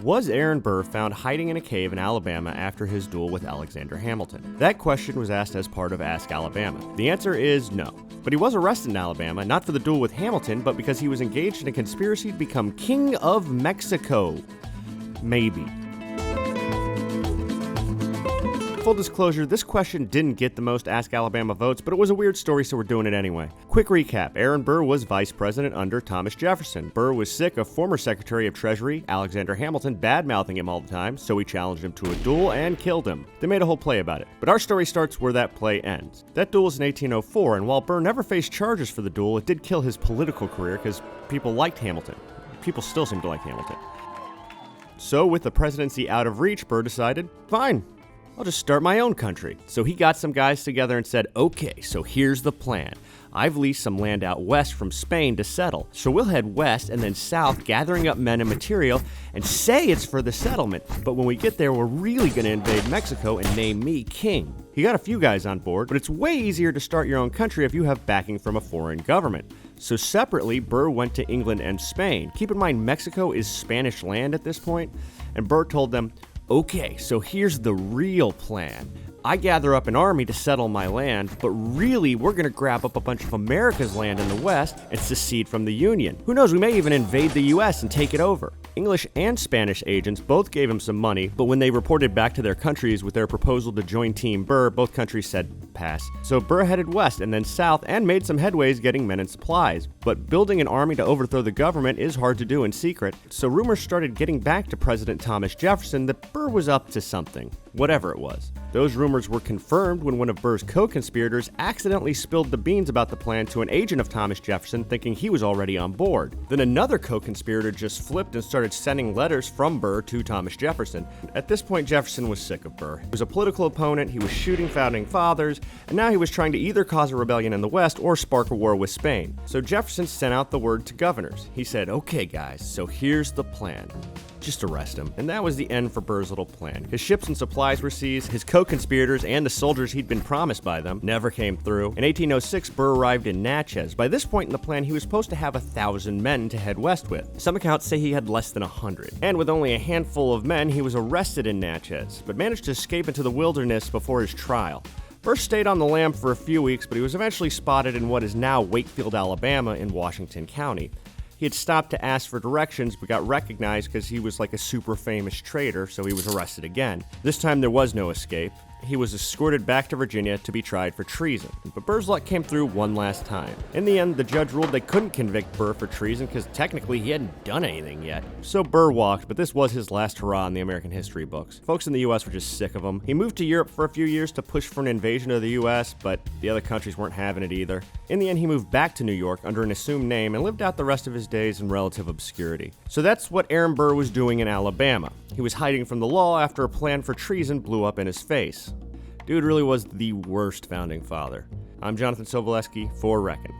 Was Aaron Burr found hiding in a cave in Alabama after his duel with Alexander Hamilton? That question was asked as part of Ask Alabama. The answer is no. But he was arrested in Alabama, not for the duel with Hamilton, but because he was engaged in a conspiracy to become King of Mexico. Maybe. Full disclosure, this question didn't get the most Ask Alabama votes, but it was a weird story, so we're doing it anyway. Quick recap, Aaron Burr was vice president under Thomas Jefferson. Burr was sick of former Secretary of Treasury Alexander Hamilton bad-mouthing him all the time, so he challenged him to a duel and killed him. They made a whole play about it. But our story starts where that play ends. That duel was in 1804, and while Burr never faced charges for the duel, it did kill his political career because people liked Hamilton. People still seem to like Hamilton. So with the presidency out of reach, Burr decided, fine, I'll just start my own country. So he got some guys together and said, okay, so here's the plan. I've leased some land out west from Spain to settle. So we'll head west and then south, gathering up men and material, and say it's for the settlement. But when we get there, we're really going to invade Mexico and name me king. He got a few guys on board, but it's way easier to start your own country if you have backing from a foreign government. So separately, Burr went to England and Spain. Keep in mind, Mexico is Spanish land at this point, and Burr told them, okay, so here's the real plan. I gather up an army to settle my land, but really we're going to grab up a bunch of America's land in the West and secede from the Union. Who knows, we may even invade the US and take it over. English and Spanish agents both gave him some money, but when they reported back to their countries with their proposal to join Team Burr, both countries said pass. So Burr headed west and then south and made some headways getting men and supplies. But building an army to overthrow the government is hard to do in secret, so rumors started getting back to President Thomas Jefferson that Burr was up to something, whatever it was. Those rumors were confirmed when one of Burr's co-conspirators accidentally spilled the beans about the plan to an agent of Thomas Jefferson thinking he was already on board. Then another co-conspirator just flipped and started sending letters from Burr to Thomas Jefferson. At this point, Jefferson was sick of Burr. He was a political opponent, he was shooting founding fathers, and now he was trying to either cause a rebellion in the West or spark a war with Spain. So Jefferson sent out the word to governors. He said, okay guys, so here's the plan. Just arrest him. And that was the end for Burr's little plan. His ships and supplies were seized, his co-conspirators and the soldiers he'd been promised by them never came through. In 1806, Burr arrived in Natchez. By this point in the plan, he was supposed to have 1,000 men to head west with. Some accounts say he had less than 100. And with only a handful of men, he was arrested in Natchez, but managed to escape into the wilderness before his trial. Burr stayed on the lam for a few weeks, but he was eventually spotted in what is now Wakefield, Alabama in Washington County. He had stopped to ask for directions, but got recognized because he was like a super famous traitor, so he was arrested again. This time there was no escape. He was escorted back to Virginia to be tried for treason. But Burr's luck came through one last time. In the end, the judge ruled they couldn't convict Burr for treason because technically he hadn't done anything yet. So Burr walked, but this was his last hurrah in the American history books. Folks in the US were just sick of him. He moved to Europe for a few years to push for an invasion of the US, but the other countries weren't having it either. In the end, he moved back to New York under an assumed name and lived out the rest of his days in relative obscurity. So that's what Aaron Burr was doing in Alabama. He was hiding from the law after a plan for treason blew up in his face. Dude really was the worst founding father. I'm Jonathan Soboleski for Reckon.